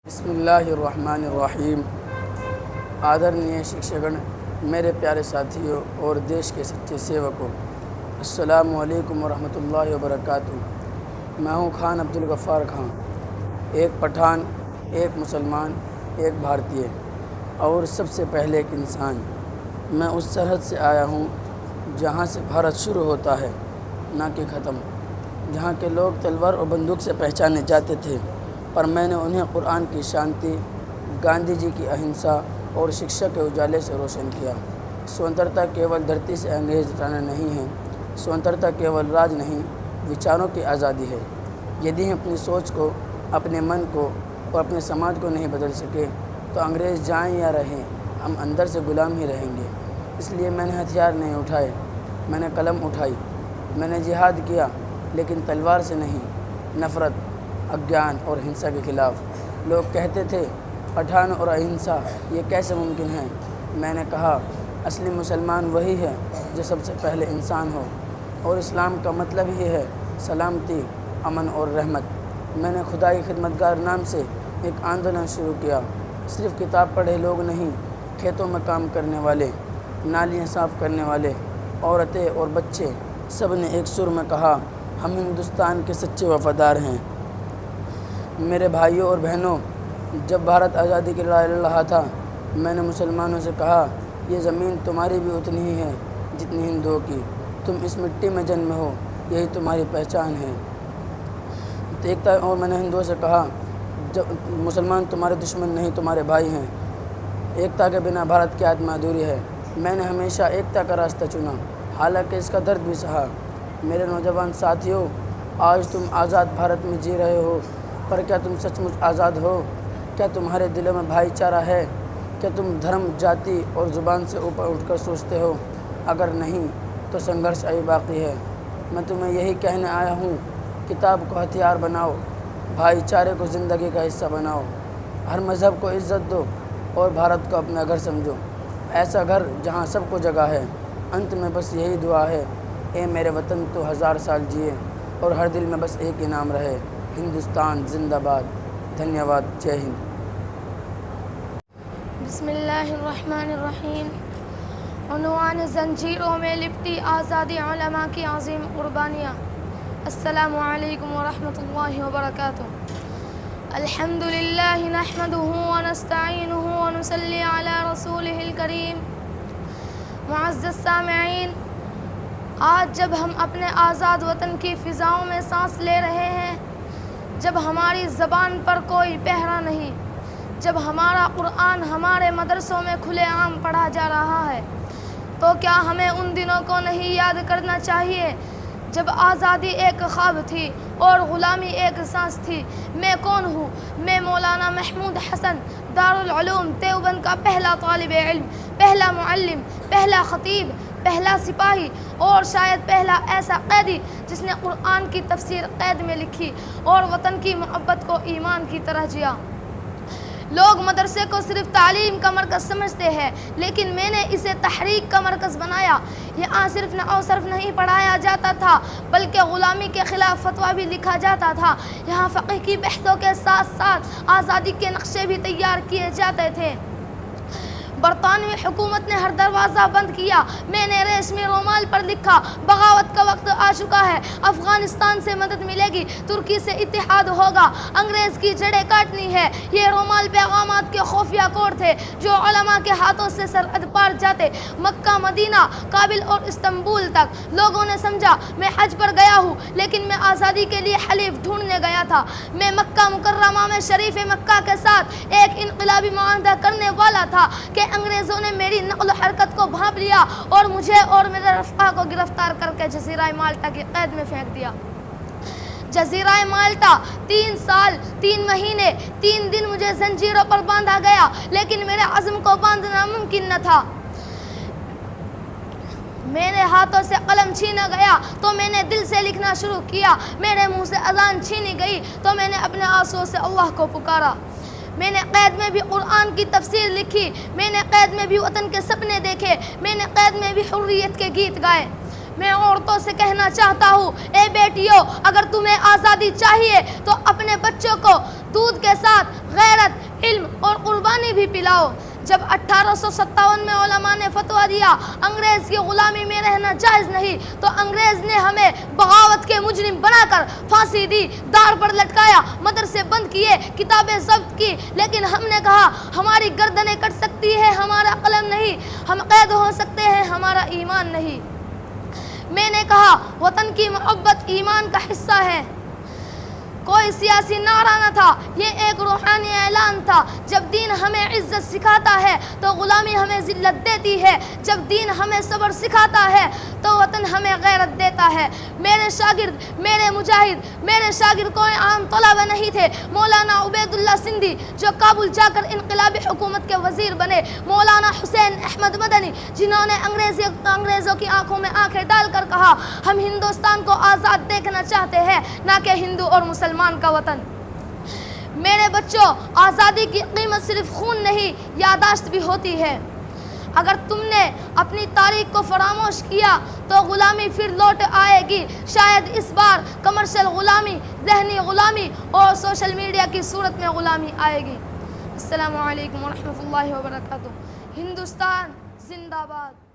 بسم اللہ الرحمن الرحیم۔ آدرنیے شکشگن، میرے پیارے ساتھیوں اور دیش کے سچے سیوکوں، السلام علیکم ورحمۃ اللہ وبرکاتہ۔ میں ہوں خان عبدالغفار خان، ایک پٹھان، ایک مسلمان، ایک بھارتی اور سب سے پہلے ایک انسان۔ میں اس سرحد سے آیا ہوں جہاں سے بھارت شروع ہوتا ہے نہ کہ ختم، جہاں کے لوگ تلوار اور بندوق سے پہچانے جاتے تھے، پر میں نے انہیں قرآن کی شانتی، گاندھی جی کی اہنسا اور شکشا کے اجالے سے روشن کیا۔ سوتنترتا کیول دھرتی سے انگریز ہٹانا نہیں ہے، سوتنترتا کیول راج نہیں، وچاروں کی آزادی ہے۔ یدی ہم اپنی سوچ کو، اپنے من کو اور اپنے سماج کو نہیں بدل سکے تو انگریز جائیں یا رہیں، ہم اندر سے غلام ہی رہیں گے۔ اس لیے میں نے ہتھیار نہیں اٹھائے، میں نے قلم اٹھائی، میں نے جہاد کیا، لیکن تلوار سے نہیں، نفرت، اگیان اور ہنسا کے خلاف۔ لوگ کہتے تھے پٹھان اور اہنسا یہ کیسے ممکن ہے؟ میں نے کہا اصلی مسلمان وہی ہے جو سب سے پہلے انسان ہو، اور اسلام کا مطلب ہی ہے سلامتی، امن اور رحمت۔ میں نے خدائی خدمتگار نام سے ایک آندولن شروع کیا۔ صرف کتاب پڑھے لوگ نہیں، کھیتوں میں کام کرنے والے، نالیاں صاف کرنے والے، عورتیں اور بچے، سب نے ایک سر میں کہا ہم ہندوستان کے سچے وفادار ہیں۔ میرے بھائیوں اور بہنوں، جب بھارت آزادی کی لڑائی لڑ رہا تھا، میں نے مسلمانوں سے کہا یہ زمین تمہاری بھی اتنی ہی ہے جتنی ہندوؤں کی، تم اس مٹی میں جنمے ہو، یہی تمہاری پہچان ہے۔ اور میں نے ہندوؤں سے کہا جب مسلمان تمہارے دشمن نہیں، تمہارے بھائی ہیں۔ ایکتا کے بنا بھارت کی آتما ادھوری ہے۔ میں نے ہمیشہ ایکتا کا راستہ چنا، حالانکہ اس کا درد بھی سہا۔ میرے نوجوان ساتھیوں، آج تم آزاد بھارت میں جی رہے ہو، پر کیا تم سچ مچ آزاد ہو؟ کیا تمہارے دلوں میں بھائی چارہ ہے؟ کیا تم دھرم، جاتی اور زبان سے اوپر اٹھ کر سوچتے ہو؟ اگر نہیں تو سنگھرش ابھی باقی ہے۔ میں تمہیں یہی کہنے آیا ہوں، کتاب کو ہتھیار بناؤ، بھائی چارے کو زندگی کا حصہ بناؤ، ہر مذہب کو عزت دو اور بھارت کو اپنا گھر سمجھو، ایسا گھر جہاں سب کو جگہ ہے۔ انت میں بس یہی دعا ہے، اے میرے وطن تو 1000 سال جیے اور ہر دل میں بس ایک انعام رہے، ہندوستان زندہ باد۔ دھنیہ واد، جے ہند۔ بسم اللہ الرحمن الرحیم۔ عنوان زنجیروں میں لپٹی آزادی، علماء کی عظیم قربانیاں۔ السلام علیکم ورحمۃ اللہ وبرکاتہ۔ الحمدللہ نحمدہ ونستعینہ ونصلی علی رسولہ الکریم۔ معزز سامعین، آج جب ہم اپنے آزاد وطن کی فضاؤں میں سانس لے رہے ہیں، جب ہماری زبان پر کوئی پہرا نہیں، جب ہمارا قرآن ہمارے مدرسوں میں کھلے عام پڑھا جا رہا ہے، تو کیا ہمیں ان دنوں کو نہیں یاد کرنا چاہیے جب آزادی ایک خواب تھی اور غلامی ایک سانس تھی؟ میں کون ہوں؟ میں مولانا محمود حسن، دارالعلوم دیوبند کا پہلا طالب علم، پہلا معلم، پہلا خطیب، پہلا سپاہی اور شاید پہلا ایسا قیدی جس نے قرآن کی تفسیر قید میں لکھی اور وطن کی محبت کو ایمان کی طرح جیا۔ لوگ مدرسے کو صرف تعلیم کا مرکز سمجھتے ہیں، لیکن میں نے اسے تحریک کا مرکز بنایا۔ یہاں صرف نحو صرف نہیں پڑھایا جاتا تھا، بلکہ غلامی کے خلاف فتویٰ بھی لکھا جاتا تھا۔ یہاں فقہ کی بحثوں کے ساتھ ساتھ آزادی کے نقشے بھی تیار کیے جاتے تھے۔ برطانوی حکومت نے ہر دروازہ بند کیا۔ میں نے ریشمی رومال پر لکھا بغاوت کا وقت آ چکا ہے، افغانستان سے مدد ملے گی، ترکی سے اتحاد ہوگا، انگریز کی جڑیں کاٹنی ہے۔ یہ رومال پیغامات کے خفیہ کوڈ تھے جو علماء کے ہاتھوں سے سرحد پار جاتے، مکہ، مدینہ، کابل اور استنبول تک۔ لوگوں نے سمجھا میں حج پر گیا ہوں، لیکن میں آزادی کے لیے حلیف ڈھونڈنے گیا تھا۔ میں مکہ مکرمہ میں شریف مکہ کے ساتھ ایک انقلابی معاہدہ کرنے والا تھا کہ انگریزوں نے میری نقل و حرکت کو بھانپ لیا اور مجھے اور میرے رفقا کو گرفتار کر کے جزیرہ مالٹا کی قید میں پھینک دیا۔ جزیرہ مالٹا 3 سال 3 مہینے 3 دن مجھے زنجیروں پر باندھا گیا، لیکن میرے عزم کو باندھنا ممکن نہ تھا۔ میرے ہاتھوں سے قلم چھینا گیا تو میں نے دل سے لکھنا شروع کیا، میرے منہ سے اذان چھینی گئی تو میں نے اپنے آنسوؤں سے اللہ کو پکارا۔ میں نے قید میں بھی قرآن کی تفسیر لکھی، میں نے قید میں بھی وطن کے سپنے دیکھے، میں نے قید میں بھی حریت کے گیت گائے۔ میں عورتوں سے کہنا چاہتا ہوں، اے بیٹیوں، اگر تمہیں آزادی چاہیے تو اپنے بچوں کو دودھ کے ساتھ غیرت، علم اور قربانی بھی پلاؤ۔ جب 1857 میں علماء نے فتویٰ دیا انگریز کی غلامی میں رہنا جائز نہیں، تو انگریز نے ہمیں بغاوت کے مجرم بنا کر پھانسی دی، دار پر لٹکایا، مدرسے بند کیے، کتابیں ضبط کی، لیکن ہم نے کہا ہماری گردنیں کٹ سکتی ہے ہمارا قلم نہیں، ہم قید ہو سکتے ہیں ہمارا ایمان نہیں۔ میں نے کہا وطن کی محبت ایمان کا حصہ ہے۔ کوئی سیاسی نعرہ نہ تھا، یہ ایک روحانی اعلان تھا۔ جب دین ہمیں عزت سکھاتا ہے تو غلامی ہمیں ذلت دیتی ہے، جب دین ہمیں صبر سکھاتا ہے تو وطن ہمیں غیرت دیتا ہے۔ میرے شاگرد کوئی عام طلبہ نہیں تھے۔ مولانا عبید اللہ سندھی جو کابل جا کر انقلابی حکومت کے وزیر بنے، مولانا حسین احمد مدنی جنہوں نے انگریزوں کی آنکھوں میں آنکھیں ڈال کر کہا ہم ہندوستان کو آزاد دیکھنا چاہتے ہیں، نہ کہ ہندو اور مسلمان کا وطن۔ میرے بچوں، آزادی کی قیمت صرف خون نہیں، یادداشت بھی ہوتی ہے۔ اگر تم نے اپنی تاریخ کو فراموش کیا تو غلامی پھر لوٹ آئے گی، شاید اس بار کمرشل غلامی، ذہنی غلامی اور سوشل میڈیا کی صورت میں غلامی آئے گی۔ السلام علیکم ورحمۃ اللہ وبرکاتہ۔ ہندوستان زندہ باد۔